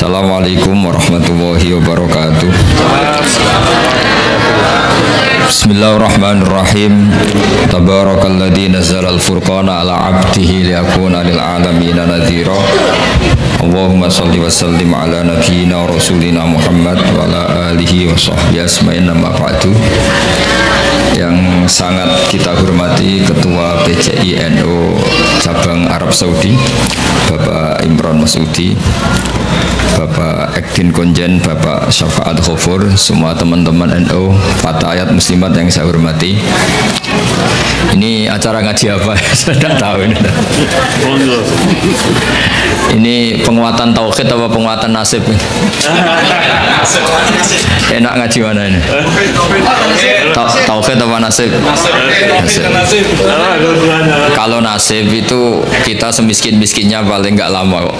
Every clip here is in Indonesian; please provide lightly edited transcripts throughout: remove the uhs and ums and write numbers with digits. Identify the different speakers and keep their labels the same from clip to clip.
Speaker 1: Assalamualaikum warahmatullahi wabarakatuh. Bismillahirrahmanirrahim. Tabarakalladzi nazzala al-furqana ala 'abdihi liyakuna lil 'alamin nadhira. Allahumma shalli wa sallim ala nabiyyina wa rasulina Muhammad wa ala alihi wa sahbihi asma'in amma ba'du. Yang sangat kita hormati Ketua PCI NU Cabang Arab Saudi Bapak Imron Masudi, Bapak Ekdin Konjen, Bapak Syafaat Khofur, semua teman-teman NU, fatayat muslimat yang saya hormati. Ini acara ngaji apa? Saya tidak tahu ini. Ini penguatan tauhid apa penguatan nasib? Enak ngaji mana ini? Tauhid apa nasib? Nasib. Kalau nasib itu kita semiskin-miskinnya paling nggak lama kok.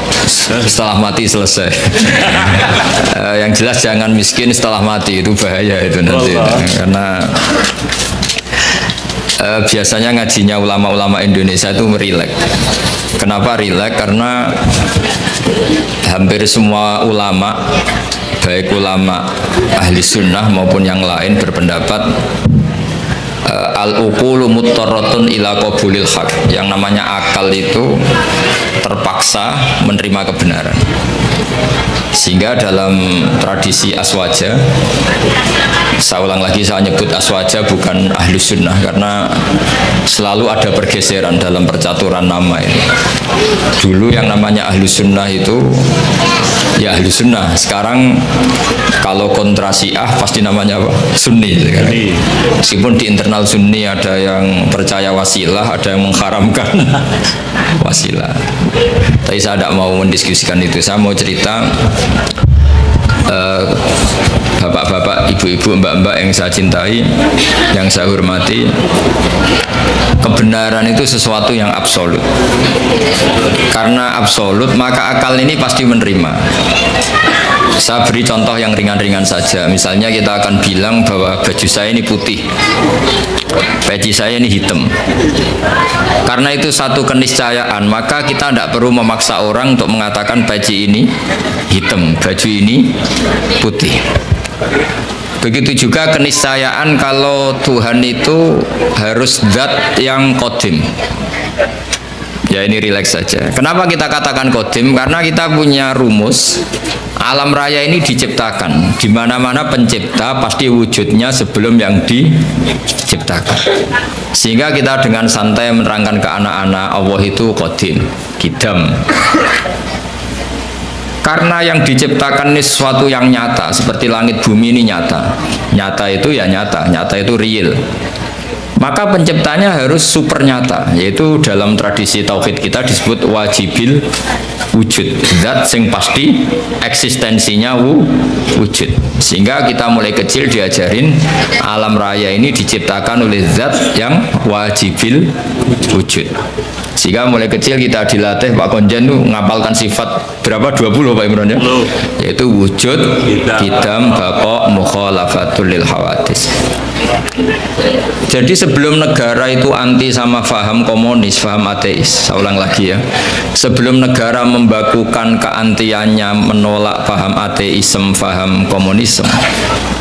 Speaker 1: Setelah mati selesai. Yang jelas jangan miskin setelah mati, itu bahaya itu nanti. Karena biasanya ngajinya ulama-ulama Indonesia itu merilek. Kenapa rilek? Karena hampir semua ulama, baik ulama ahli sunnah maupun yang lain, berpendapat al-uqulu muttarratun ila qabulil haq. Yang namanya akal itu terpaksa menerima kebenaran. Sehingga dalam tradisi aswaja, saya ulang lagi, saya nyebut aswaja bukan ahlu sunnah karena selalu ada pergeseran dalam percaturan nama ini. Dulu yang namanya ahlu sunnah itu ya ahlu sunnah, sekarang kalau kontra Syiah pasti namanya apa? Sunni sekarang. Meskipun di internal Sunni ada yang percaya wasilah, ada yang mengharamkan wasilah. Tapi saya tidak mau mendiskusikan itu. Saya mau cerita bapak-bapak, ibu-ibu, mbak-mbak yang saya cintai, yang saya hormati. Kebenaran itu sesuatu yang absolut. Karena absolut, maka akal ini pasti menerima. Saya beri contoh yang ringan-ringan saja. Misalnya kita akan bilang bahwa baju saya ini putih, peci saya ini hitam. Karena itu satu keniscayaan, maka kita tidak perlu memaksa orang untuk mengatakan peci ini hitam, baju ini putih. Begitu juga keniscayaan kalau Tuhan itu harus zat yang qadim. Ya ini rileks saja. Kenapa kita katakan qadim? Karena kita punya rumus. Alam raya ini diciptakan. Di mana-mana pencipta pasti wujudnya sebelum yang diciptakan. Sehingga kita dengan santai menerangkan ke anak-anak, Allah itu qadim, qidam. Karena yang diciptakan ini sesuatu yang nyata, seperti langit bumi ini nyata. Nyata itu ya nyata, nyata itu real. Maka penciptanya harus super nyata, yaitu dalam tradisi tauhid kita disebut wajibil wujud, zat sing pasti eksistensinya wujud. Sehingga kita mulai kecil diajarin alam raya ini diciptakan oleh zat yang wajibil wujud. Sehingga mulai kecil kita dilatih, Pak Konjen itu ngapalkan sifat berapa? 20 Pak Imron ya? Yaitu wujud, qidam, baqa, mukhalafatul lil hawadis. Jadi sebelum negara itu anti sama faham komunis, faham ateis, saya ulang lagi ya, sebelum negara membakukan keantiannya menolak faham ateisme, faham komunisme,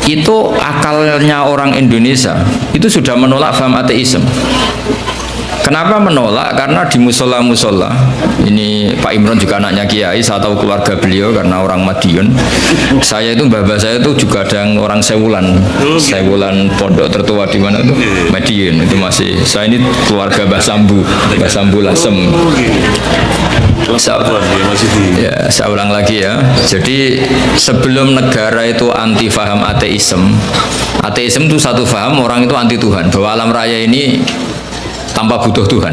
Speaker 1: itu akalnya orang Indonesia itu sudah menolak faham ateisme. Kenapa menolak? Karena di musola-musola, ini Pak Imron juga anaknya Kiai, saya tahu keluarga beliau karena orang Madiun. Saya itu, bapak saya itu juga ada yang orang Sewulan, Sewulan pondok tertua di mana itu? Madiun, itu masih. Saya ini keluarga Mbah Sambu Lasem. Saya ulang lagi ya. Jadi sebelum negara itu anti faham ateisme, ateisme itu satu faham, orang itu anti Tuhan, bahwa alam raya ini tanpa butuh Tuhan.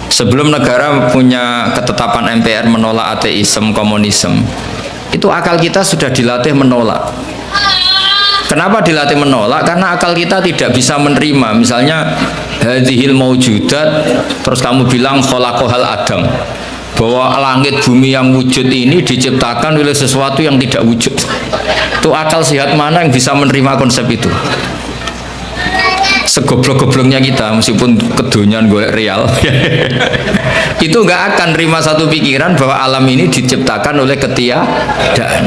Speaker 1: Sebelum negara punya ketetapan MPR menolak ateisme, komunisme, itu akal kita sudah dilatih menolak. Kenapa dilatih menolak? Karena akal kita tidak bisa menerima. Misalnya hadhil maujudat, terus kamu bilang khalaqahal Adam, bahwa langit bumi yang wujud ini diciptakan oleh sesuatu yang tidak wujud. Itu akal sehat mana yang bisa menerima konsep itu? segoblok-gobloknya kita, meskipun kedonyan golek real, itu nggak akan terima satu pikiran bahwa alam ini diciptakan oleh ketiadaan.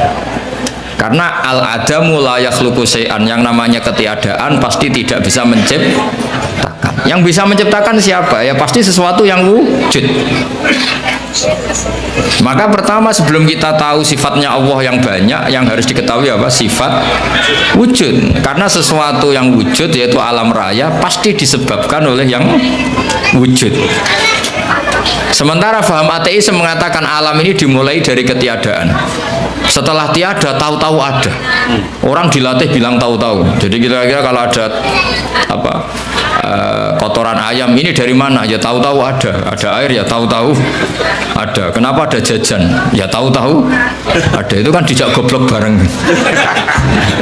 Speaker 1: Karena al-adamu la yakhluqu syai'an, yang namanya ketiadaan pasti tidak bisa menciptakan. Yang bisa menciptakan siapa? Ya pasti sesuatu yang wujud. Maka pertama sebelum kita tahu sifatnya Allah yang banyak, yang harus diketahui apa? Sifat wujud. Karena sesuatu yang wujud yaitu alam raya pasti disebabkan oleh yang wujud. Sementara faham ateis mengatakan alam ini dimulai dari ketiadaan. Setelah tiada, tahu-tahu ada. Orang dilatih bilang tahu-tahu. Jadi kira-kira kalau ada apa kotoran ayam ini dari mana? Ya tahu-tahu ada. Ada air ya tahu-tahu ada. Kenapa ada jajan? Ya tahu-tahu ada. Itu kan dijak goblok bareng.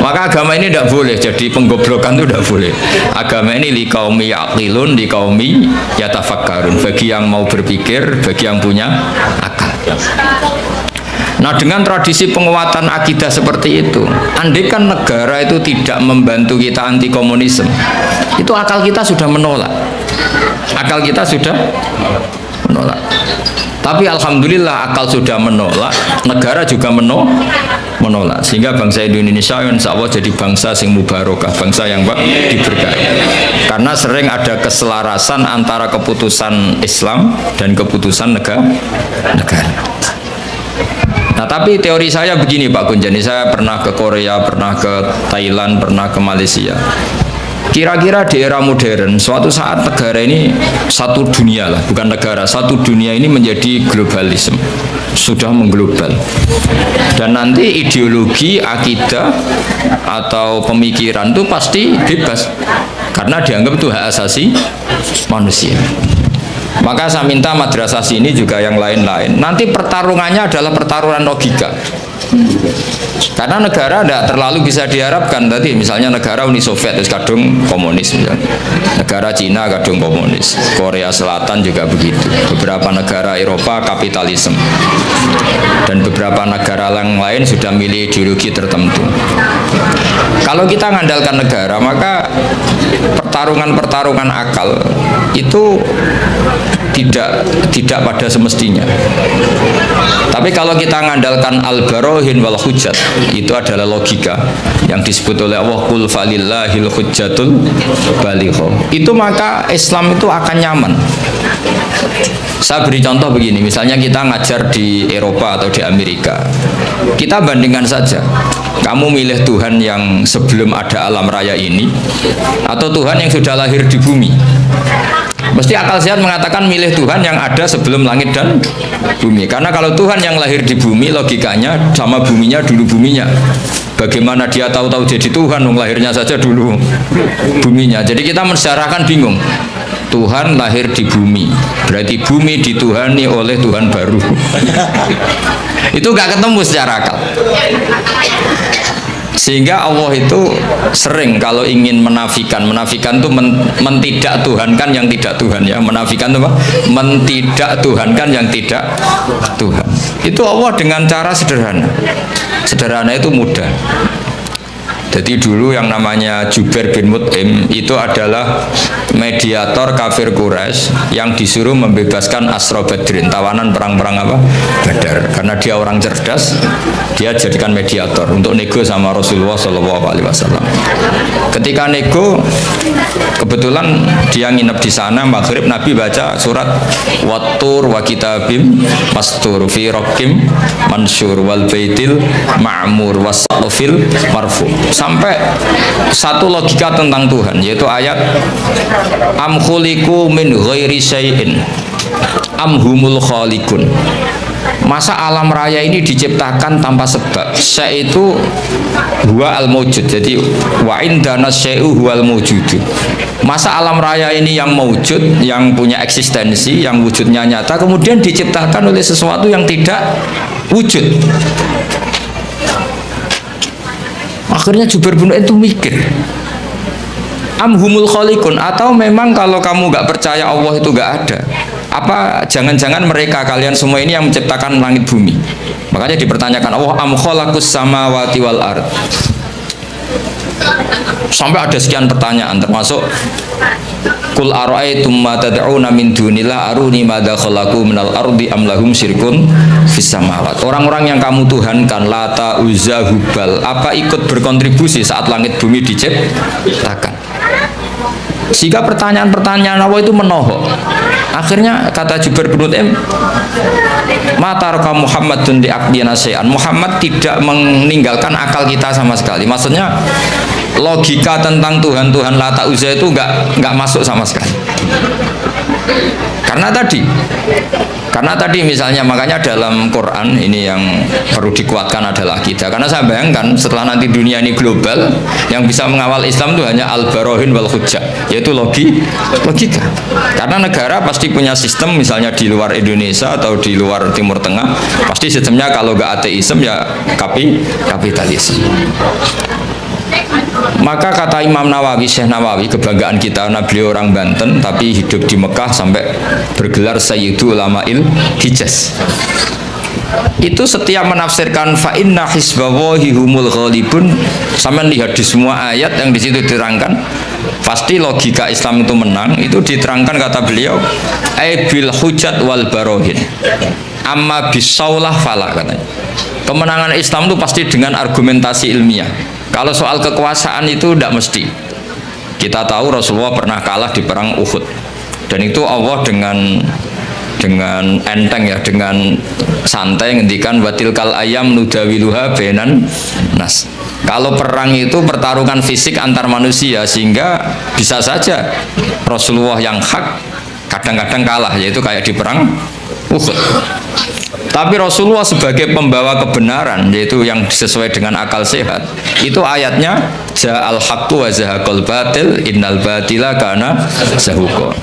Speaker 1: Maka agama ini tidak boleh. Jadi penggoblokan itu tidak boleh. Agama ini li qaumi yaqilun, li qaumi yatafakkarun. Bagi yang mau berpikir, bagi yang punya akal. Nah, dengan tradisi penguatan akidah seperti itu, andaikan negara itu tidak membantu kita anti komunisme, itu akal kita sudah menolak. Akal kita sudah menolak. Tapi alhamdulillah akal sudah menolak, negara juga menolak. Sehingga bangsa Indonesia insya Allah jadi bangsa yang mubarakah, bangsa yang diberkahi. Karena sering ada keselarasan antara keputusan Islam dan keputusan negara. Nah, tapi teori saya begini Pak Gunjani, saya pernah ke Korea, pernah ke Thailand, pernah ke Malaysia. Kira-kira di era modern, suatu saat negara ini satu dunia lah, bukan negara, satu dunia ini menjadi globalisme, sudah mengglobal. Dan nanti ideologi, akidah, atau pemikiran itu pasti bebas, karena dianggap itu hak asasi manusia. Maka saya minta madrasah sini juga yang lain-lain. Nanti pertarungannya adalah pertarungan logika. Karena negara tidak terlalu bisa diharapkan. Tadi misalnya negara Uni Soviet itu kadung komunis, misalnya. Negara Cina kadung komunis, Korea Selatan juga begitu. Beberapa negara Eropa kapitalisme, dan beberapa negara yang lain sudah milih ideologi tertentu. Kalau kita mengandalkan negara, maka pertarungan-pertarungan akal itu tidak pada semestinya. Tapi kalau kita mengandalkan al-barohin wal hujjat, itu adalah logika yang disebut oleh Allah, qul falillahil hujjatul balighah. Itu maka Islam itu akan nyaman. Saya beri contoh begini, misalnya kita ngajar di Eropa atau di Amerika, kita bandingkan saja, kamu milih Tuhan yang sebelum ada alam raya ini atau Tuhan yang sudah lahir di bumi. Mesti akal sehat mengatakan milih Tuhan yang ada sebelum langit dan bumi. Karena kalau Tuhan yang lahir di bumi, logikanya sama buminya dulu buminya. Bagaimana dia tahu-tahu jadi Tuhan, lahirnya saja dulu buminya. Jadi kita mensyarahkan bingung. Tuhan lahir di bumi, berarti bumi dituhani oleh Tuhan baru. Itu gak ketemu secara akal. Sehingga Allah itu sering kalau ingin menafikan itu mentidak Tuhankan yang tidak Tuhan, ya. Menafikan itu apa? Mentidak Tuhankan yang tidak Tuhan. Itu Allah dengan cara sederhana. Sederhana itu mudah. Jadi dulu yang namanya Jubair bin Mut'im itu adalah mediator kafir Quraisy yang disuruh membebaskan Asra Badrin, tawanan perang-perang apa? Badar. Karena dia orang cerdas, dia jadikan mediator untuk nego sama Rasulullah SAW. Ketika nego, kebetulan dia nginep di sana, maghrib Nabi baca surat Wattur wa kitabim mastur fi rokim mansur wal baitil ma'mur wasaqfil marfu. Sampai satu logika tentang Tuhan, yaitu ayat am khuliqu min ghairi syai'in am humul khaliqun. Masa alam raya ini diciptakan tanpa sebab? Syai' itu huwa al-mawjud. Jadi wa indana syai'u huwal mawjudu. Masa alam raya ini yang mawjud, yang punya eksistensi, yang wujudnya nyata, kemudian diciptakan oleh sesuatu yang tidak wujud. Akhirnya Jubair bin Mut'im itu mikir, amhumul khaliqun, atau memang kalau kamu nggak percaya Allah itu nggak ada, apa jangan-jangan mereka kalian semua ini yang menciptakan langit bumi? Makanya dipertanyakan Allah, am khalaqus samawati wal ard. Sampai ada sekian pertanyaan, termasuk Qul ara'aytum ma tad'una min dunillah aruni madza khalaqu minal ardi am lahum syirkun fis samawat. Orang-orang yang kamu tuhankan, Lata, Uzza, Hubal, apa ikut berkontribusi saat langit bumi diciptakan? Sehingga pertanyaan-pertanyaan Allah itu menohok. Akhirnya kata Jubair bin Mut'im, Mataraka Muhammadun li aqdina syai'an. Muhammad tidak meninggalkan akal kita sama sekali. Maksudnya logika tentang Tuhan Lata Uzza itu enggak masuk sama sekali. Karena tadi misalnya, makanya dalam Quran ini yang perlu dikuatkan adalah kita. Karena saya bayangkan setelah nanti dunia ini global, yang bisa mengawal Islam itu hanya al-barohin wal hujjah, yaitu logika. Karena negara pasti punya sistem, misalnya di luar Indonesia atau di luar Timur Tengah, pasti sistemnya kalau nggak ateisme ya kapitalisme. Maka kata Imam Nawawi, Syekh Nawawi, kebanggaan kita, karena beliau orang Banten tapi hidup di Mekah sampai bergelar Sayyidu Ulama'il Hijaz. Itu setiap menafsirkan fa inna hisbawahi humul ghalibun, sampean lihat di semua ayat yang di situ diterangkan pasti logika Islam itu menang. Itu diterangkan kata beliau ai bil hujjat wal barohin amma bisaulah fala, katanya. Kemenangan Islam itu pasti dengan argumentasi ilmiah. Kalau soal kekuasaan itu tidak mesti. Kita tahu Rasulullah pernah kalah di perang Uhud, dan itu Allah dengan enteng ya, dengan santai ngendikan watilkal ayam nudawiluha bainan nas. Kalau perang itu pertarungan fisik antar manusia, sehingga bisa saja Rasulullah yang hak kadang-kadang kalah, yaitu kayak di perang Uhud. Tapi Rasulullah sebagai pembawa kebenaran, yaitu yang sesuai dengan akal sehat, itu ayatnya ja'al haqqu wa zahaqal batil innal batila kana zahuqa.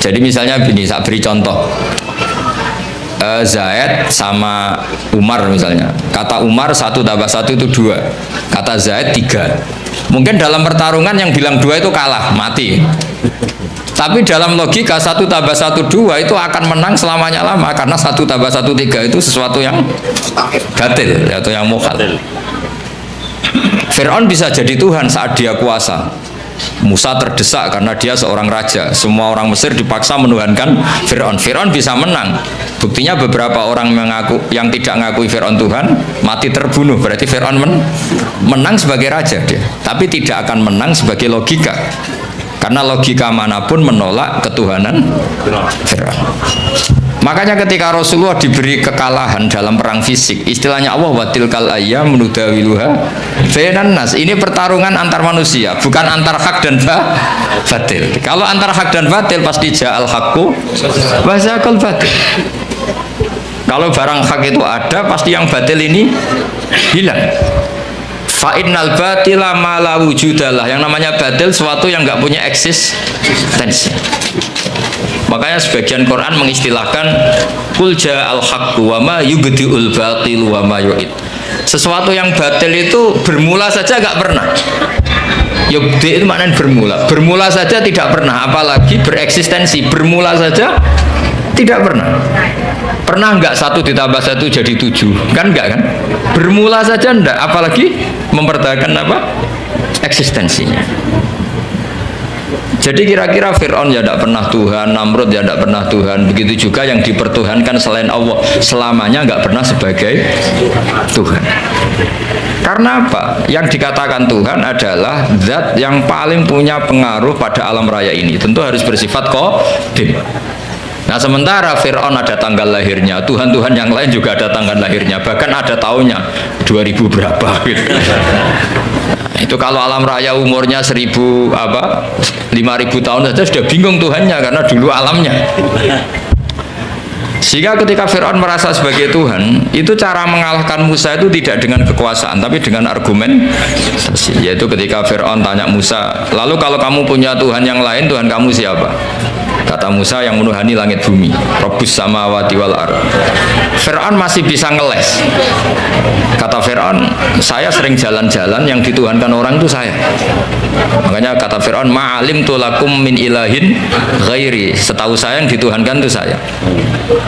Speaker 1: Jadi misalnya begini, saya beri contoh. Zaid sama Umar misalnya. Kata Umar 1 tambah 1 itu 2. Kata Zaid 3. Mungkin dalam pertarungan yang bilang 2 itu kalah, mati. Tapi dalam logika 1 tambah 1 2 itu akan menang selamanya lama, karena 1 tambah 1 3 itu sesuatu yang batil atau yang mukhal. Fir'aun bisa jadi Tuhan saat dia kuasa. Musa terdesak karena dia seorang raja. Semua orang Mesir dipaksa menuhankan Fir'aun. Fir'aun bisa menang. Buktinya beberapa orang yang tidak mengakui Fir'aun Tuhan mati terbunuh. Berarti Fir'aun menang sebagai raja dia. Tapi tidak akan menang sebagai logika. Karena logika manapun menolak ketuhanan Fir'aun. Makanya ketika Rasulullah diberi kekalahan dalam perang fisik, istilahnya Allah watilkal ayyam nudawiluha bainan nas. Ini pertarungan antar manusia, bukan antar hak dan batil. Kalau antar hak dan batil pasti ja'al haqqu wa zahaqal batil. Kalau barang hak itu ada, pasti yang batil ini hilang. Fa innal batila ma la wujudalah. Yang namanya batil sesuatu yang enggak punya eksistensi. Makanya sebagian Quran mengistilahkan qul ja'al haqqu wa ma yubdi'ul batil wa ma yu'id. Sesuatu yang batil itu bermula saja enggak pernah. Yubdi itu maknanya bermula. Bermula saja tidak pernah, apalagi bereksistensi. Bermula saja tidak pernah. Pernah enggak 1 ditambah 1 jadi 7? Kan enggak kan? Bermula saja enggak, apalagi mempertahankan apa? Eksistensinya. Jadi kira-kira Fir'aun ya tidak pernah Tuhan, Namrud ya tidak pernah Tuhan. Begitu juga yang dipertuhankan selain Allah selamanya nggak pernah sebagai Tuhan. Karena apa? Yang dikatakan Tuhan adalah zat yang paling punya pengaruh pada alam raya ini. Tentu harus bersifat qadim. Nah sementara Fir'aun ada tanggal lahirnya, Tuhan-Tuhan yang lain juga ada tanggal lahirnya, bahkan ada tahunnya 2000 berapa gitu. Itu kalau alam raya umurnya 5.000 tahun saja sudah bingung Tuhannya, karena dulu alamnya. Sehingga ketika Fir'aun merasa sebagai Tuhan, itu cara mengalahkan Musa itu tidak dengan kekuasaan, tapi dengan argumen. Yaitu ketika Fir'aun tanya Musa, lalu kalau kamu punya Tuhan yang lain, Tuhan kamu siapa? Kata Musa, yang menuhani langit bumi, Rabbus samawati wal ardh. Fir'aun masih bisa ngeles. Kata Fir'aun, saya sering jalan-jalan, yang dituhankan orang itu saya. Makanya kata Fir'aun, ma'alim tulakum min ilahin ghairi, setahu saya yang dituhankan itu saya.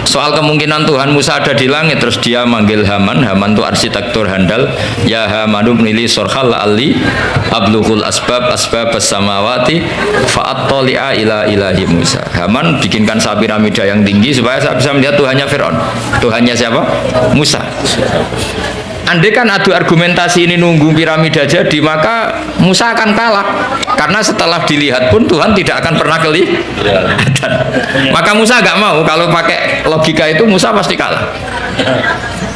Speaker 1: Soal kemungkinan Tuhan Musa ada di langit, terus dia manggil Haman. Haman itu arsitektur handal. Ya Hamanu bnili sorhal la'alli ablughul asbab as-samawati fa'attali'a ila ilahi Musa. Haman bikinkan piramida yang tinggi supaya saya bisa melihat Tuhannya Fir'aun. Tuhannya siapa? Musa. Andai kan adu argumentasi ini nunggu piramida jadi, maka Musa akan kalah. Karena setelah dilihat pun Tuhan tidak akan pernah kelihatan. Maka Musa gak mau, kalau pakai logika itu Musa pasti kalah.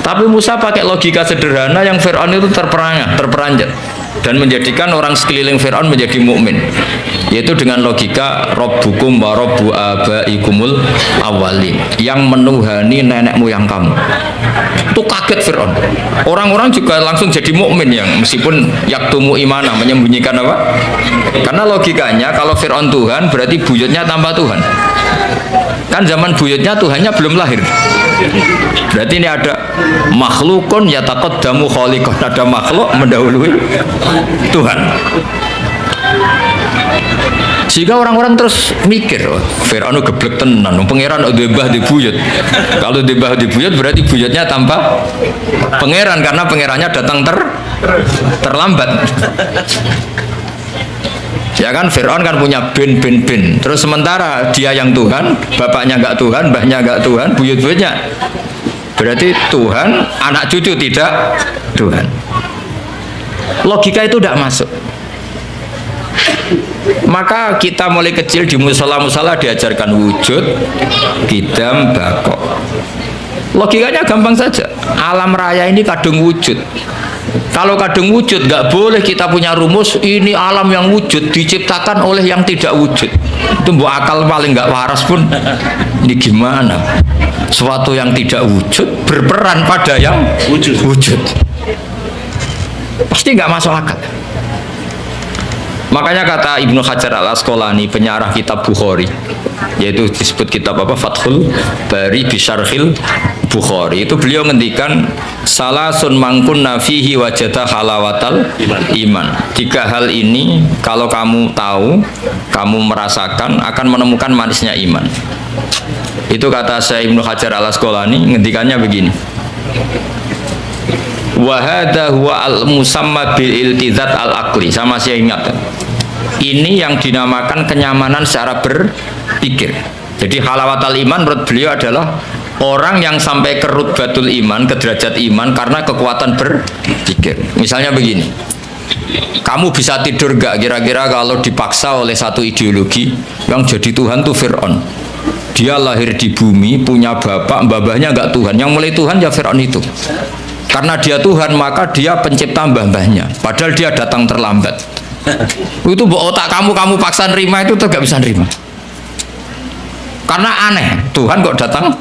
Speaker 1: Tapi Musa pakai logika sederhana yang Fir'aun itu terperanjat dan menjadikan orang sekeliling Fir'aun menjadi mukmin, yaitu dengan logika Rabbukum wa Rabbu abaikumul awwalin, yang menuhani nenek moyang kamu. Itu kaget Fir'aun. Orang-orang juga langsung jadi mukmin, yang meskipun yaktumu imana, menyembunyikan apa? Karena logikanya kalau Fir'aun Tuhan berarti buyutnya tanpa Tuhan. Kan zaman buyutnya Tuhannya belum lahir. Berarti ini ada makhlukun yataqaddamu khaliqun, ada makhluk mendahului Tuhan. Sehingga orang-orang terus mikir, oh, Fir'aun geblek tenan, pangeran dibah di buyut. Kalau dibah di buyut berarti buyutnya tanpa pangeran, karena pangerannya datang terlambat. Ya kan, Fir'aun kan punya bin. Terus sementara dia yang Tuhan, bapaknya nggak Tuhan, mbahnya nggak Tuhan, buyut-buyutnya. Berarti Tuhan, anak cucu tidak Tuhan. Logika itu tidak masuk. Maka kita mulai kecil di musola-musola diajarkan wujud, qidam, baqo. Logikanya gampang saja. Alam raya ini kadung wujud. Kalau kadung wujud, nggak boleh kita punya rumus ini alam yang wujud diciptakan oleh yang tidak wujud. Itu mbok akal paling nggak waras pun. Ini gimana? Suatu yang tidak wujud berperan pada yang wujud. Pasti nggak masuk akal. Makanya kata Ibnu Hajar al-Asqalani, penyarah kitab Bukhari, yaitu disebut kitab apa? Fathul Bari Bisyarhil Bukhari, itu beliau ngendikan salasun mangkunna fihi wajada halawatal iman. Tiga hal ini kalau kamu tahu, kamu merasakan, akan menemukan manisnya iman. Itu kata saya Ibnu Hajar al-Asqalani, ngendikannya begini. Wa hadha huwa al-musamma bil iltizat al-aqli. Saya masih ingat. Ini yang dinamakan kenyamanan secara berpikir. Jadi halawatal iman menurut beliau adalah orang yang sampai ke rutbatul iman, ke derajat iman karena kekuatan berpikir. Misalnya begini, kamu bisa tidur gak kira-kira kalau dipaksa oleh satu ideologi yang jadi Tuhan tuh Fir'aun. Dia lahir di bumi, punya bapak, babahnya gak Tuhan. Yang mulai Tuhan ya Fir'aun itu. Karena dia Tuhan, maka dia pencipta mbah-mbahnya. Padahal dia datang terlambat. Itu otak kamu paksa nerima itu tuh gak bisa nerima. Karena aneh, Tuhan kok datang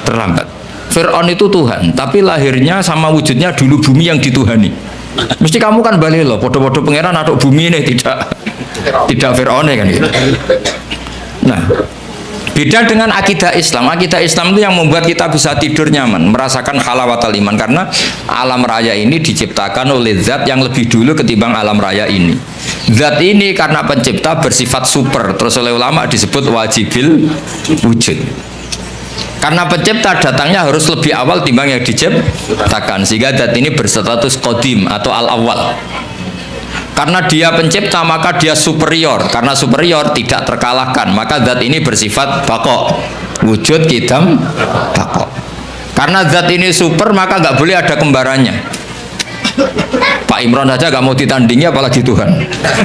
Speaker 1: terlambat. Fir'aun itu Tuhan, tapi lahirnya sama wujudnya dulu bumi yang dituhani. Mesti kamu kan balik loh, podo-podo pangeran atau bumi ini tidak Fir'aun kan gitu. Nah, beda dengan akidah Islam. Akidah Islam itu yang membuat kita bisa tidur nyaman, merasakan halawatal iman, karena alam raya ini diciptakan oleh zat yang lebih dulu ketimbang alam raya ini. Zat ini karena pencipta bersifat super, terus oleh ulama disebut wajibil wujud. Karena pencipta datangnya harus lebih awal timbang yang diciptakan, sehingga zat ini berstatus qadim atau al-awwal. Karena dia pencipta maka dia superior, karena superior tidak terkalahkan, maka zat ini bersifat baqo, wujud qidam baqo. Karena zat ini super maka nggak boleh ada kembarannya. Pak Imron saja nggak mau ditandingi apalagi Tuhan.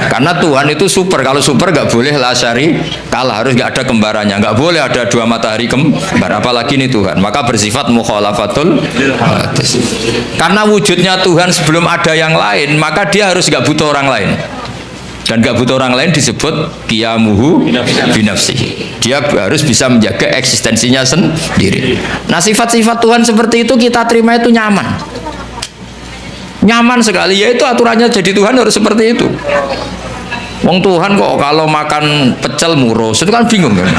Speaker 1: Karena Tuhan itu super, kalau super nggak boleh la syari kalah, harus nggak ada kembarannya, nggak boleh ada dua matahari kembar, apalagi ini Tuhan. Maka bersifat mukhalafatul hadis. Karena wujudnya Tuhan sebelum ada yang lain, maka dia harus nggak butuh orang lain. Dan nggak butuh orang lain disebut qiyamuhu binafsihi. Dia harus bisa menjaga eksistensinya sendiri. Nah, sifat-sifat Tuhan seperti itu kita terima itu nyaman. Nyaman sekali, yaitu aturannya jadi Tuhan harus seperti itu. Wong Tuhan kok kalau makan pecel murus, itu kan bingung kan.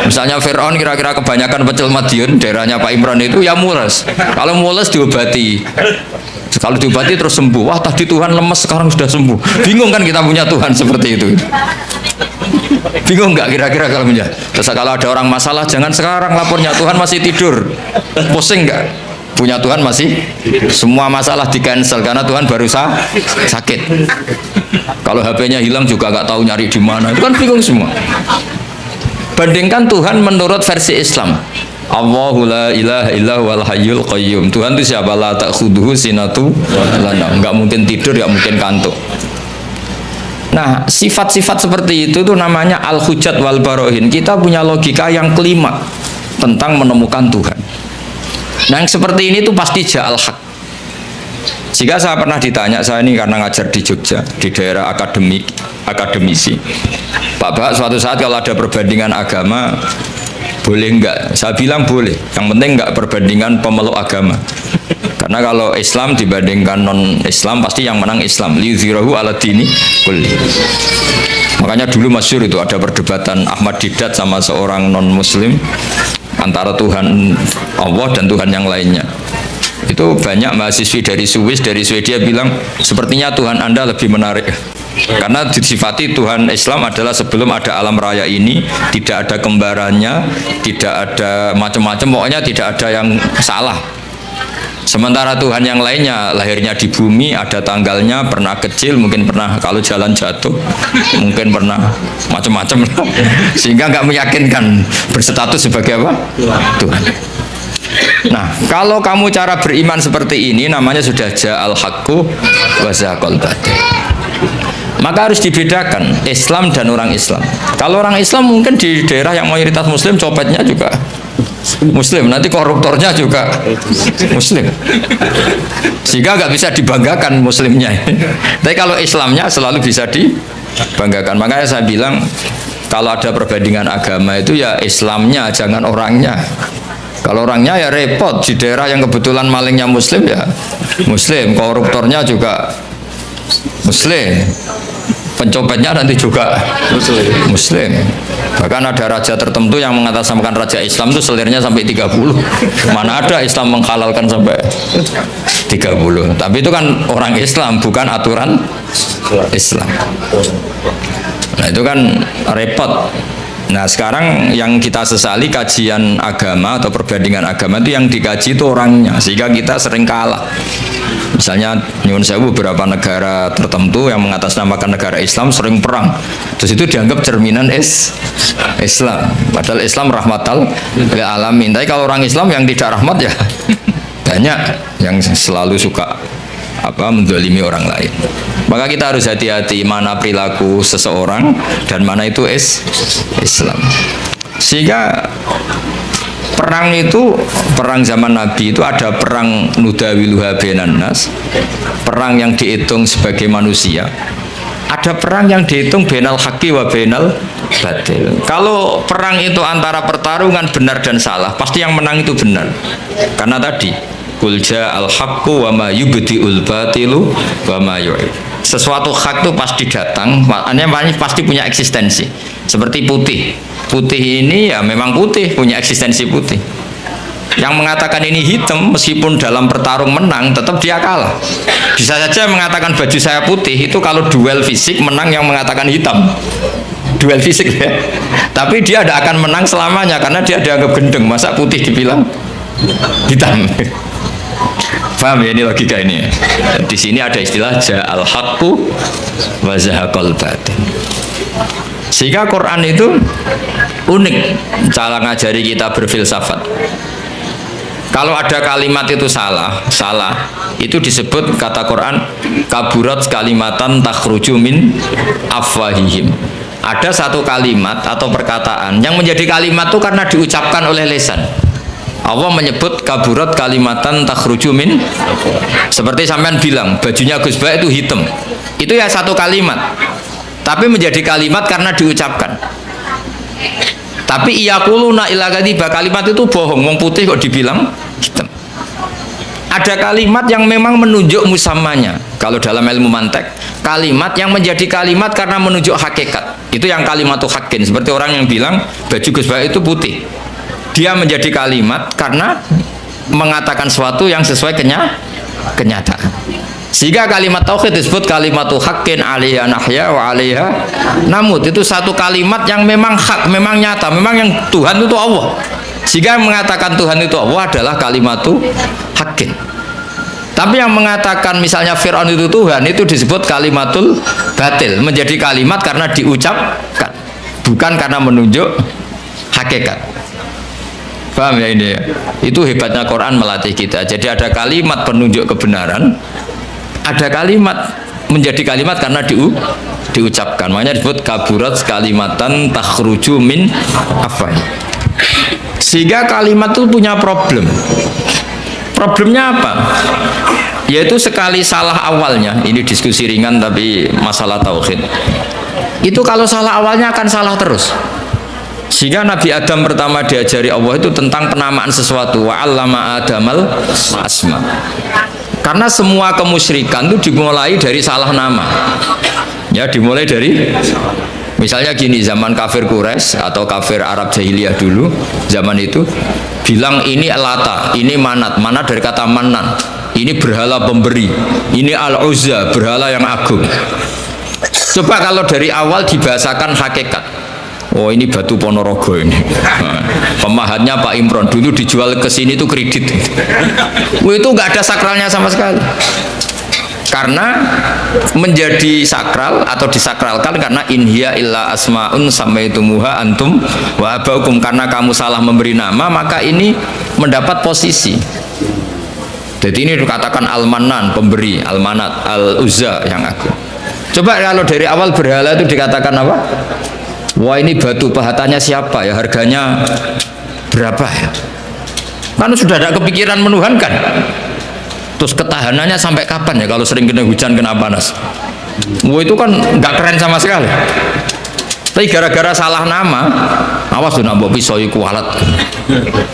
Speaker 1: Misalnya Fir'aun kira-kira kebanyakan pecel Madiun, daerahnya Pak Imran itu ya mules. Kalau mules diobati. Kalau diobati terus sembuh. Wah tadi Tuhan lemes sekarang sudah sembuh. Bingung kan kita punya Tuhan seperti itu. Bingung nggak kira-kira kalau punya? Terus kalau ada orang masalah jangan sekarang lapornya, Tuhan masih tidur. Pusing nggak? Punya Tuhan masih semua masalah di cancel karena Tuhan baru sakit. Kalau HP-nya hilang juga nggak tahu nyari di mana, itu kan bingung semua. Bandingkan Tuhan menurut versi Islam. Allahu la ilaha illa huwal hayyul qayyum. Tuhan itu siapa? La ta'khudhuhu sinatu lana. Enggak mungkin tidur, enggak mungkin kantuk. Nah, sifat-sifat seperti itu tuh namanya al-hujjat wal barohin. Kita punya logika yang kelima tentang menemukan Tuhan. Nah, yang seperti ini tuh pasti ja'al haq. Jika saya pernah ditanya, saya ini karena ngajar di Jogja, di daerah akademisi. Pak, suatu saat kalau ada perbandingan agama, boleh enggak? Saya bilang boleh. Yang penting enggak perbandingan pemeluk agama. Karena kalau Islam dibandingkan non-Islam, pasti yang menang Islam. Liyudhhirahu ala dini kulli. Makanya dulu masyhur itu ada perdebatan Ahmad Didat sama seorang non-Muslim antara Tuhan Allah dan Tuhan yang lainnya. Itu banyak mahasiswi dari Swiss, dari Swedia bilang sepertinya Tuhan Anda lebih menarik karena disifati Tuhan Islam adalah sebelum ada alam raya ini tidak ada kembarannya, tidak ada macam-macam, pokoknya tidak ada yang salah. Sementara Tuhan yang lainnya lahirnya di bumi, ada tanggalnya, pernah kecil, mungkin pernah kalau jalan jatuh, mungkin pernah macam-macam, sehingga nggak meyakinkan berstatus sebagai apa? Tuhan. Nah, kalau kamu cara beriman seperti ini, namanya sudah ja'al haqqu wa zahaqal batil. Maka harus dibedakan Islam dan orang Islam. Kalau orang Islam mungkin di daerah yang mayoritas Muslim, copetnya juga Muslim, nanti koruptornya juga Muslim, sehingga nggak bisa dibanggakan Muslimnya. Tapi kalau Islamnya selalu bisa dibanggakan. Makanya saya bilang kalau ada perbandingan agama itu ya Islamnya, jangan orangnya. Kalau orangnya ya repot. Di daerah yang kebetulan malingnya Muslim ya Muslim, koruptornya juga Muslim, pencopetnya nanti juga Muslim. Bahkan ada raja tertentu yang mengatasnamakan raja Islam itu selirnya sampai 30. Mana ada Islam menghalalkan sampai 30. Tapi itu kan orang Islam, bukan aturan Islam. Nah itu kan repot. Nah sekarang yang kita sesali kajian agama atau perbandingan agama itu yang dikaji itu orangnya, sehingga kita sering kalah. Misalnya nyuwun sewu beberapa negara tertentu yang mengatasnamakan negara Islam sering perang, terus itu dianggap cerminan Islam, padahal Islam rahmatal lil alamin. Tapi kalau orang Islam yang tidak rahmat ya banyak yang selalu suka mendolimi orang lain. Maka kita harus hati-hati mana perilaku seseorang dan mana itu Islam. Sehingga perang itu, perang zaman Nabi itu ada perang nudawiluha bainan nas, perang yang dihitung sebagai manusia. Ada perang yang dihitung bainal haqqi wa bainal batil. Kalau perang itu antara pertarungan benar dan salah, pasti yang menang itu benar. Karena tadi qul ja'al haqqu wa ma yubdi'ul batilu wa ma yu'id. Sesuatu hak itu pasti datang, maknanya pasti punya eksistensi. Seperti putih. Putih ini ya memang putih, punya eksistensi putih. Yang mengatakan ini hitam meskipun dalam pertarung menang, tetap dia kalah. Bisa saja mengatakan baju saya putih, itu kalau duel fisik menang yang mengatakan hitam. Duel fisik ya. Tapi dia tidak akan menang selamanya karena dia dianggap gendeng. Masa putih dibilang hitam? Paham ya ini logika ini? Di sini ada istilah ja'al haqqu wa zahaqal batil. Sehingga Quran itu unik cara ngajari kita berfilsafat. Kalau ada kalimat itu salah, itu disebut kata Quran kaburat kalimatan takhruju min afwahihim. Ada satu kalimat atau perkataan yang menjadi kalimat itu karena diucapkan oleh lisan. Allah menyebut kaburat kalimatan takhruju min, seperti sampean bilang bajunya Gus Ba itu hitam, itu ya satu kalimat tapi menjadi kalimat karena diucapkan. Tapi iyaquluna illa kadiba, kalimat itu bohong, wong putih kok dibilang hitam. Ada kalimat yang memang menunjuk musamanya. Kalau dalam ilmu mantek, kalimat yang menjadi kalimat karena menunjuk hakikat. Itu yang kalimatu hakin. Seperti orang yang bilang baju Gus Baik itu putih. Dia menjadi kalimat karena mengatakan sesuatu yang sesuai kenyataan. Sehingga kalimat tauhid disebut kalimatu hakin alaiha nahya wa alaiha namut. Itu satu kalimat yang memang hak, memang nyata, memang yang Tuhan itu Allah. Sehingga yang mengatakan Tuhan itu Allah adalah kalimatu hakin. Tapi yang mengatakan misalnya Fir'aun itu Tuhan, itu disebut kalimatul batil, menjadi kalimat karena diucapkan, bukan karena menunjuk hakikat. Paham ya ini ya? Itu hebatnya Quran melatih kita. Jadi ada kalimat penunjuk kebenaran, ada kalimat menjadi kalimat karena diucapkan. Makanya disebut kaburat kalimatan takhruju min afwah. Sehingga kalimat itu punya problem. Problemnya apa? Yaitu sekali salah awalnya. Ini diskusi ringan tapi masalah tauhid. Itu kalau salah awalnya akan salah terus. Sehingga Nabi Adam pertama diajari Allah itu tentang penamaan sesuatu. Wa 'allama Adamal asma. Karena semua kemusyrikan itu dimulai dari salah nama. Ya, dimulai dari misalnya gini, zaman kafir Quraisy atau kafir Arab jahiliyah dulu, zaman itu bilang ini Lata, ini Manat, Manat dari kata Manan, ini berhala pemberi, ini Al-Uzza, berhala yang agung. Coba kalau dari awal dibahasakan hakikat, oh ini batu Ponorogo ini, pemahatnya Pak Imron, dulu dijual ke sini itu kredit, itu nggak ada sakralnya sama sekali. Karena menjadi sakral atau disakralkan karena inhiya illa asmaun samaitumuha antum wa abaukum, karena kamu salah memberi nama maka ini mendapat posisi. Jadi ini dikatakan al-manan pemberi, al-manat, al-uzza yang agung. Coba kalau dari awal berhala itu dikatakan apa? Wah ini batu pahatannya siapa ya, harganya berapa ya? Kan sudah ada kepikiran menuhankan. Terus ketahanannya sampai kapan ya kalau sering kena hujan, kena panas? Wah itu kan nggak keren sama sekali. Tapi gara-gara salah nama, awas tuh nambah pisau kualat.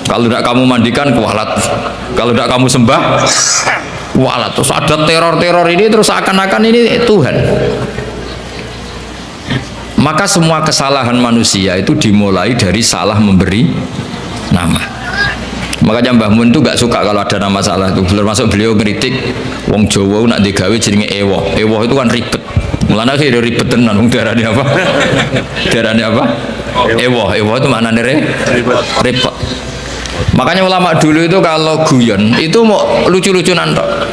Speaker 1: Kalau tidak kamu mandikan kualat, kalau tidak kamu sembah kualat. Terus ada teror-teror ini, terus seakan-akan ini Tuhan. Maka semua kesalahan manusia itu dimulai dari salah memberi nama. Makanya Mbah Mun itu gak suka kalau ada nama salah itu. Termasuk beliau ngeritik wong Jawa nak digawe jenenge ewoh. Ewoh itu kan ribet. Mulane sih ribet tenan wong darane apa? Darane apa? Ewoh. Ewoh itu maknane ribet. Makanya ulama dulu itu kalau guyon itu mau lucu-lucunan tok.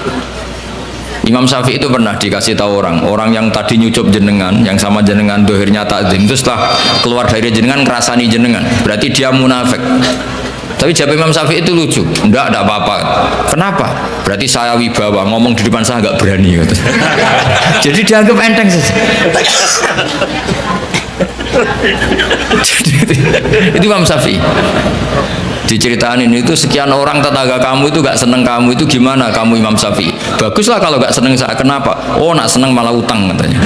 Speaker 1: Imam Syafi'i itu pernah dikasih tahu orang yang tadi nyucup jenengan, yang sama jenengan dohirnya takzim, itu setelah keluar dari jenengan ngerasani jenengan, berarti dia munafik. Tapi jawab Imam Syafi'i itu lucu, enggak apa-apa. Kenapa? Berarti saya wibawa, ngomong di depan saya nggak berani gitu. Jadi dianggap enteng saja. Itu Imam Syafi'i. Diceritain itu sekian orang tetangga kamu itu gak seneng kamu, itu gimana kamu Imam Syafi'i? Baguslah kalau gak seneng saya. Kenapa? Oh nak seneng malah utang katanya.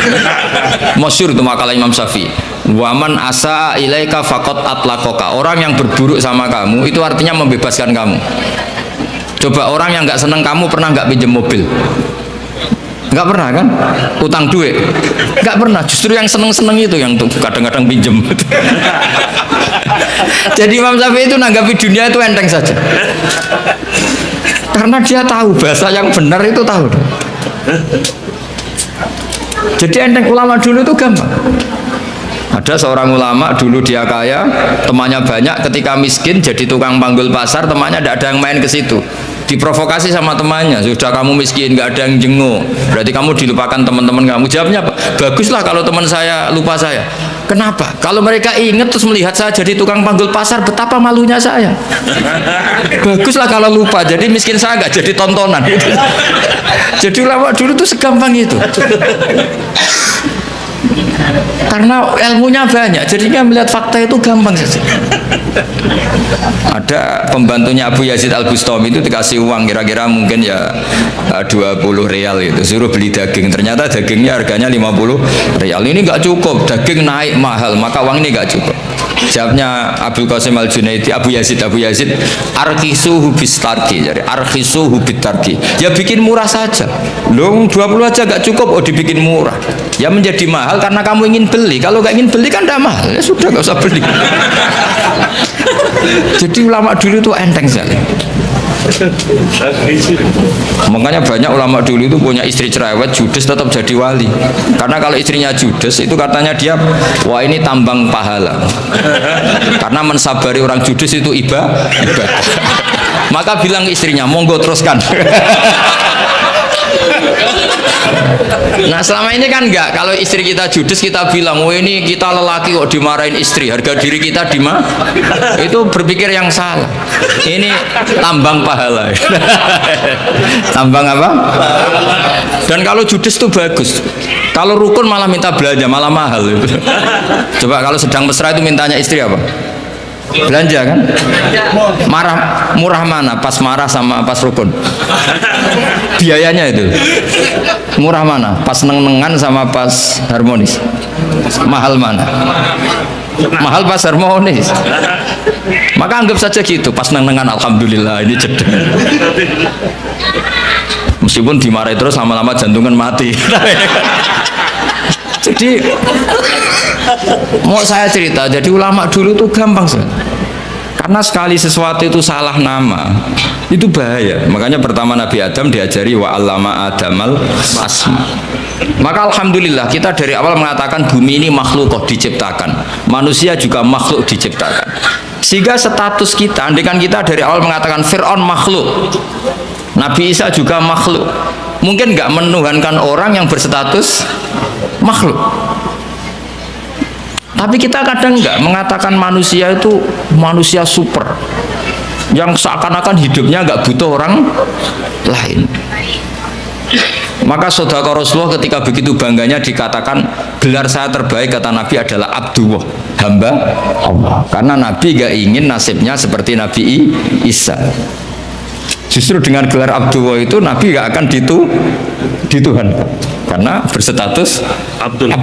Speaker 1: Masyhur itu makalah Imam Syafi'i. Waman asa ilaika faqat atlaqaka. Orang yang berburuk sama kamu itu artinya membebaskan kamu. Coba orang yang gak seneng kamu pernah gak pinjam mobil? Nggak pernah kan? Utang duit nggak pernah, justru yang seneng-seneng itu yang tuh kadang-kadang pinjem. Jadi Imam Syafi'i itu nanggapi dunia itu enteng saja karena dia tahu bahasa yang benar itu tahu. Jadi enteng. Ulama dulu itu gampang. Ada seorang ulama dulu dia kaya, temannya banyak, ketika miskin jadi tukang panggul pasar, temannya tidak ada yang main ke situ. Diprovokasi sama temannya, sudah kamu miskin nggak ada yang jenguk, berarti kamu dilupakan teman-teman kamu. Jawabnya apa? Baguslah kalau teman saya lupa saya. Kenapa? Kalau mereka ingat terus melihat saya jadi tukang panggul pasar, betapa malunya saya. Baguslah kalau lupa, jadi miskin saya nggak jadi tontonan. Jadi ulama dulu tuh segampang itu. Karena ilmunya banyak, jadinya melihat fakta itu gampang saja. Ada pembantunya Abu Yazid Al-Bustami itu dikasih uang kira-kira mungkin ya 20 real itu, suruh beli daging. Ternyata dagingnya harganya 50 real. Ini nggak cukup, daging naik mahal, maka uang ini nggak cukup. Jawabnya Abdul Qasim Al-Junaidi, Abu Yazid, arkisuhu bistarki, jadi arkisuhu bitarki. Ya bikin murah saja. Loh 20 aja gak cukup, oh dibikin murah. Ya menjadi mahal karena kamu ingin beli. Kalau gak ingin beli kan tidak mahal. Ya sudah gak usah beli. Jadi ulama dulu itu enteng sekali. Makanya banyak ulama dulu itu punya istri cerewet, judes tetap jadi wali. Karena kalau istrinya judes itu katanya dia, wah ini tambang pahala. Karena mensabari orang judes itu ibadah. Maka bilang istrinya, monggo teruskan. Nah selama ini kan enggak, kalau istri kita judes kita bilang, oh ini kita lelaki kok dimarahin istri, harga diri kita itu berpikir yang salah. Ini tambang pahala. Tambang apa? Dan kalau judes itu bagus. Kalau rukun malah minta belanja, malah mahal. Coba kalau sedang mesra itu mintanya istri apa? Belanja kan? Murah mana? Pas marah sama pas rukun? Biayanya itu murah mana? Pas neng-nengan sama pas harmonis? Mahal mana? Mahal pas harmonis. Maka anggap saja gitu, pas neng-nengan alhamdulillah ini cedek. Meskipun dimarahi terus lama-lama jantungan mati. Jadi mau saya cerita, jadi ulama dulu tuh gampang sih. Karena sekali sesuatu itu salah nama, itu bahaya. Makanya pertama Nabi Adam diajari wa 'allama Adamal asma. Maka alhamdulillah kita dari awal mengatakan bumi ini makhluk diciptakan, manusia juga makhluk diciptakan. Sehingga status kita, andaikan kita dari awal mengatakan Fir'aun makhluk, Nabi Isa juga makhluk, mungkin nggak menuhankan orang yang berstatus makhluk. Tapi kita kadang nggak mengatakan manusia itu manusia super yang seakan-akan hidupnya nggak butuh orang lain. Maka saudara Rasulullah ketika begitu bangganya dikatakan gelar saya terbaik kata Nabi adalah Abdullah, hamba Allah. Karena Nabi nggak ingin nasibnya seperti Nabi Isa. Justru dengan gelar Abdullah itu Nabi nggak akan dituhankan karena berstatus Abdullah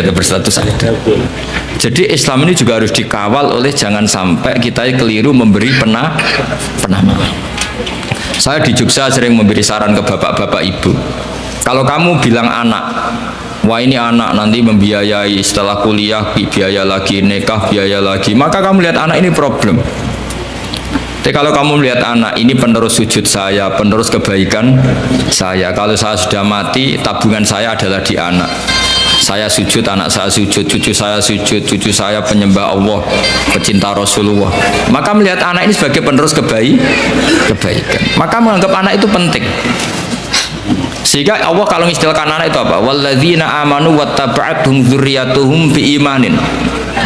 Speaker 1: ya, berstatus Abdul. Jadi Islam ini juga harus dikawal oleh jangan sampai kita keliru memberi penama. Saya di Jogja sering memberi saran ke bapak-bapak ibu, kalau kamu bilang anak, wah ini anak nanti membiayai setelah kuliah biaya lagi, nikah biaya lagi, maka kamu lihat anak ini problem. Tapi kalau kamu melihat anak ini penerus sujud saya, penerus kebaikan saya, kalau saya sudah mati tabungan saya adalah di anak. Saya sujud, anak saya sujud, cucu saya sujud, cucu saya penyembah Allah, pecinta Rasulullah. Maka melihat anak ini sebagai penerus kebaikan, maka menganggap anak itu penting. Sehingga Allah kalau mengistilahkan anak itu apa? Walladzina amanu wattaba'athum dzurriyyatuhum biimanin.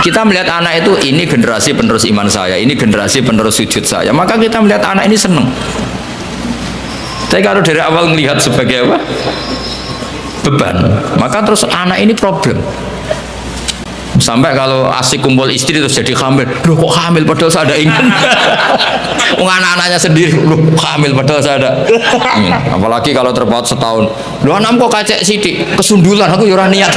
Speaker 1: Kita melihat anak itu, ini generasi penerus iman saya, ini generasi penerus sujud saya, maka kita melihat anak ini senang. Tapi kalau dari awal melihat sebagai apa? Beban, maka terus anak ini problem. Sampai kalau asik kumpul istri terus jadi hamil. Loh kok hamil padahal saya ada ingin. Anak-anaknya sendiri, loh hamil padahal saya ada ingin. Apalagi kalau terpaut setahun. Loh anak kok kacek sidik, kesundulan aku ya ora niat.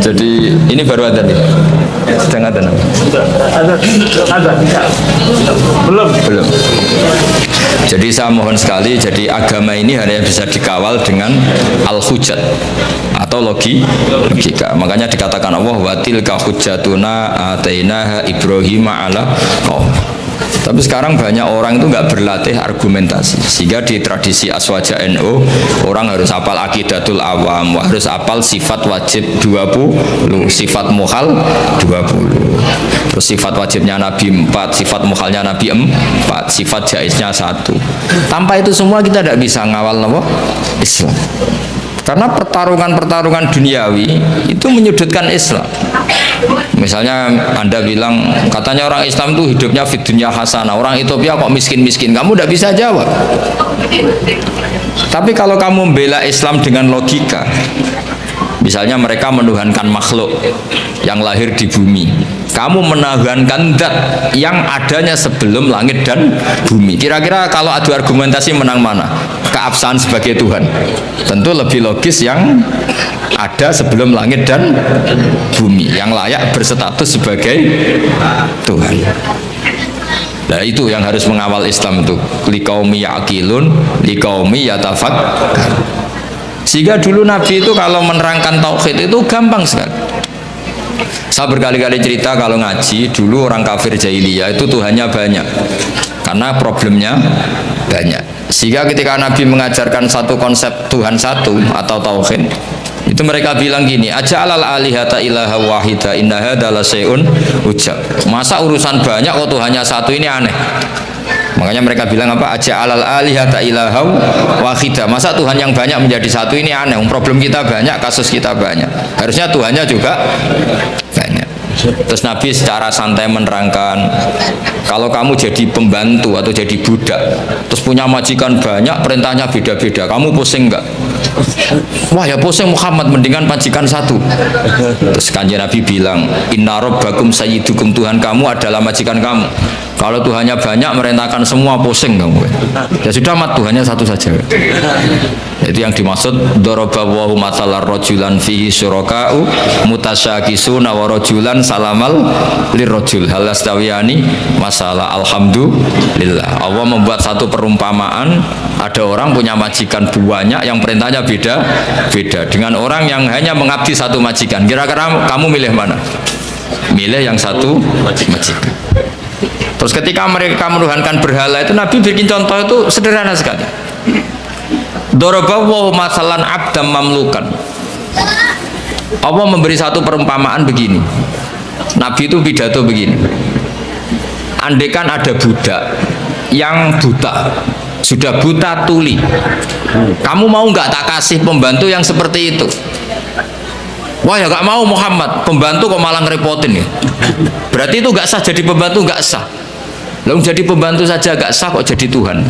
Speaker 1: Jadi ini baru ada nih, sedang ada nih. Belum. Jadi saya mohon sekali, jadi agama ini hanya bisa dikawal dengan al-hujjat atau logika. Makanya dikatakan Allah wa tilka hujjatuna atainaha Ibrahima ala qaum. Tapi sekarang banyak orang itu nggak berlatih argumentasi, sehingga di tradisi Aswaja NU orang harus hafal akidatul awam, harus hafal sifat wajib 20, sifat muhal 20, terus sifat wajibnya Nabi 4, sifat muhalnya Nabi 4, sifat jaiznya 1. Tanpa itu semua kita tidak bisa ngawal Islam. Karena pertarungan duniawi itu menyudutkan Islam. Misalnya Anda bilang, katanya orang Islam itu hidupnya fid dunya hasanah, orang Ethiopia kok miskin-miskin, kamu tidak bisa jawab. Tapi kalau kamu membela Islam dengan logika, misalnya mereka menuhankan makhluk yang lahir di bumi, kamu menuhankan zat yang adanya sebelum langit dan bumi. Kira-kira kalau adu argumentasi menang mana? Keabsahan sebagai Tuhan. Tentu lebih logis yang ada sebelum langit dan bumi yang layak berstatus sebagai Tuhan. Nah itu yang harus mengawal Islam itu, liqaumi ya'qilun, liqaumi yatafakkar. Sehingga dulu Nabi itu kalau menerangkan tauhid itu gampang sekali. Saya berkali-kali cerita kalau ngaji dulu orang kafir jahiliyah itu Tuhannya banyak karena problemnya banyak. Sehingga ketika Nabi mengajarkan satu konsep Tuhan satu atau tauhid, itu mereka bilang gini, aja'alal alihata ilaha wahida inna hadza la syai'un ujab. Masa urusan banyak kok Tuhannya satu, ini aneh. Makanya mereka bilang apa? Aja'alal alihata ilaha wahida. Masa Tuhan yang banyak menjadi satu, ini aneh. Problem kita banyak, kasus kita banyak. Harusnya Tuhannya juga banyak. Terus Nabi secara santai menerangkan, kalau kamu jadi pembantu atau jadi budak, terus punya majikan banyak, perintahnya beda-beda, kamu pusing nggak? Wah ya pusing Muhammad, mendingan majikan satu. Terus Kanjeng Nabi bilang, inna rabbakum sayyidukum, Tuhan kamu adalah majikan kamu. Kalau Tuhannya banyak merintahkan semua, pusing kamu. Ya sudah mat, Tuhannya satu saja. Itu yang dimaksud daraballahu mathalar rajulan fihi syuraka'u mutasyakisuna wa rajulan salamal lirrajul hal astawiyani masalah. Alhamdulillah, Allah membuat satu perumpamaan, ada orang punya majikan banyak yang perintahnya beda-beda dengan orang yang hanya mengabdi satu majikan. Kira-kira kamu milih mana? Milih yang satu majikan. Terus ketika mereka menuhankan berhala itu, Nabi bikin contoh itu sederhana sekali. Daraballahu masalan abdam mamlukan. Allah memberi satu perumpamaan begini. Nabi itu pidato begini. Andaikan ada budak yang buta, sudah buta tuli, kamu mau nggak tak kasih pembantu yang seperti itu? Wah ya nggak mau Muhammad, pembantu kok malah ngerepotin ya. Berarti itu nggak sah jadi pembantu, nggak sah. Lalu jadi pembantu saja nggak sah, kok jadi Tuhan?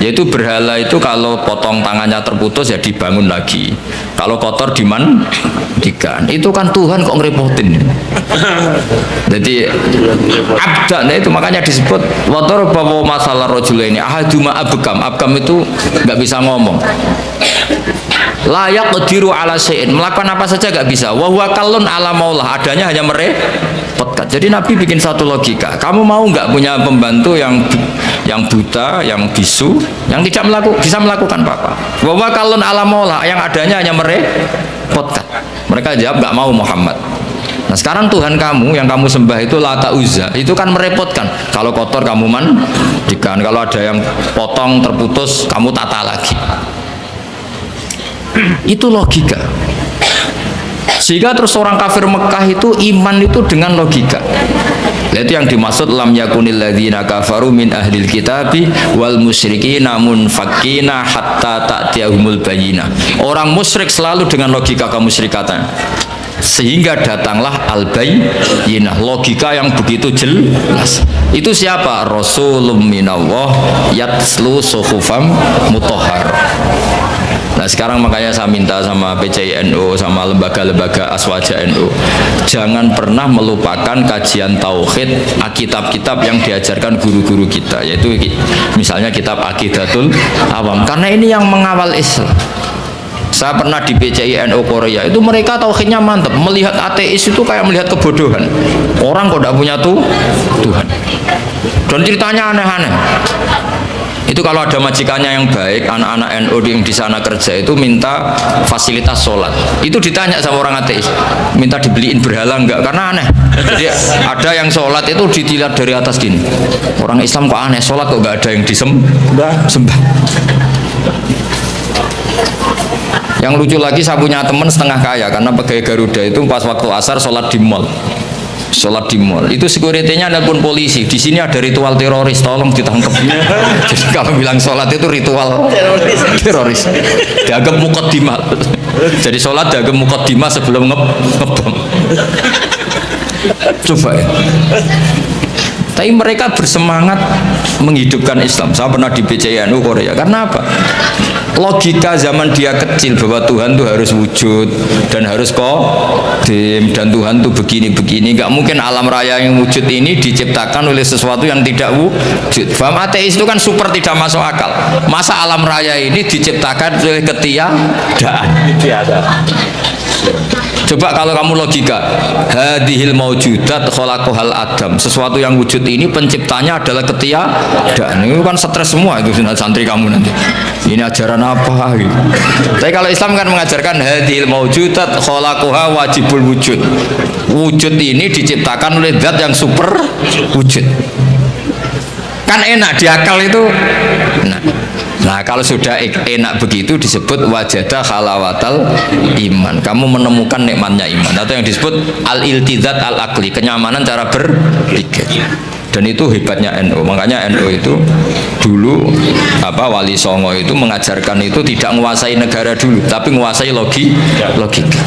Speaker 1: Yaitu berhala itu kalau potong tangannya terputus ya dibangun lagi, kalau kotor dimandikan. Itu kan Tuhan kok ngerepotin. Jadi abdan itu makanya disebut wator bawa masalah rojulaini ahaduma abkam. Abkam itu nggak bisa ngomong, layak qadiru ala syai'in, melakukan apa saja nggak bisa. Wa huwa kallun ala maulah, adanya hanya merepotkan. Jadi Nabi bikin satu logika, kamu mau nggak punya pembantu yang buta, yang bisu, yang tidak bisa melakukan apa-apa? Wa huwa kallun ala maulah, yang adanya hanya merepotkan. Mereka jawab nggak mau Muhammad. Nah sekarang Tuhan kamu yang kamu sembah itu Lata Uzza, itu kan merepotkan. Kalau kotor kamu mandikan, kalau ada yang potong terputus kamu tata lagi. Itu logika. Sehingga terus orang kafir Mekah itu iman itu dengan logika. Itu yang dimaksud lam yakunil ladzina kafaru min ahlil kitabi wal musyrikina munfakkina hatta ta'tiyahumul bayyinah. Orang musyrik selalu dengan logika kemusyrikatan. Sehingga datanglah al-bayyinah, logika yang begitu jelas. Itu siapa? Rasulun minallah yatslu suhufam mutahhar. Nah sekarang makanya saya minta sama PCI NU, sama lembaga-lembaga aswaja NU, jangan pernah melupakan kajian tauhid, kitab-kitab yang diajarkan guru-guru kita, yaitu misalnya kitab Aqidatul Awam, karena ini yang mengawal Islam. Saya pernah di PCI NU Korea, itu mereka tauhidnya mantap, melihat ateis itu kayak melihat kebodohan. Orang kok tidak punya Tuhan, dan ceritanya aneh-aneh. Itu kalau ada majikannya yang baik, anak-anak NU yang di sana kerja itu minta fasilitas sholat, itu ditanya sama orang ateis, minta dibeliin berhala enggak, karena aneh. Jadi ada yang sholat itu dilihat dari atas gini, orang Islam kok aneh, sholat kok enggak ada yang disembah. Yang lucu lagi, saya punya teman setengah kaya karena pegawai Garuda itu pas waktu asar sholat di mall. Itu security-nya nelpon polisi, di sini ada ritual teroris, tolong ditangkap. Jadi kalau bilang sholat itu ritual teroris, dianggap muqaddimah. Jadi sholat dianggap muqaddimah sebelum ngebom. Coba ya. Tapi mereka bersemangat menghidupkan Islam. Saya pernah di PCNU Korea. Karena apa? Logika zaman dia kecil bahwa Tuhan itu harus wujud dan harus qadim, dan Tuhan itu begini-begini. Nggak mungkin alam raya yang wujud ini diciptakan oleh sesuatu yang tidak wujud. Faham? Ateis itu kan super tidak masuk akal. Masa alam raya ini diciptakan oleh ketiadaan? Coba kalau kamu logika, hadhil maujudat khalaqahal adam, sesuatu yang wujud ini penciptanya adalah ketiadaan. Itu kan stres semua itu santri kamu nanti. Ini ajaran apa gitu. Tapi kalau Islam kan mengajarkan hadhil maujudat khalaqaha wajibul wujud. Wujud ini diciptakan oleh zat yang super wujud. Kan enak di akal itu. Nah kalau sudah enak begitu disebut wajada halawatal iman. Kamu menemukan nikmatnya iman, atau yang disebut al-iltizat al-akli, kenyamanan cara berpikir. Dan itu hebatnya NU. Makanya NU itu dulu Wali Songo itu mengajarkan itu tidak menguasai negara dulu, tapi menguasai logika.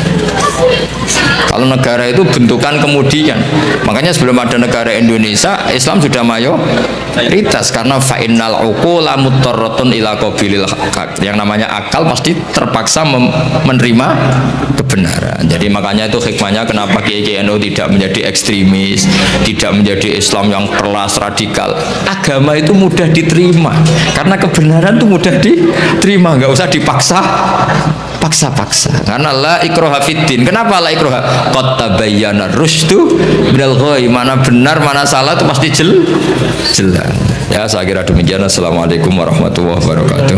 Speaker 1: Kalau negara itu bentukan kemudian. Makanya sebelum ada negara Indonesia, Islam sudah mayoritas karena fa'innal uqula muttarratun ila qabilil haq. Yang namanya akal pasti terpaksa menerima kebenaran. Jadi makanya itu hikmahnya kenapa Kiai NU tidak menjadi ekstremis, tidak menjadi Islam yang keras radikal. Agama itu mudah diterima karena kebenaran itu mudah diterima, nggak usah paksa. Karena la ikraha fiddin. Kenapa la ikraha? Qad tabayyana rusydu minal ghayy. Mana benar mana salah itu pasti jelas. Ya, saya kira demikian. Assalamualaikum warahmatullahi wabarakatuh.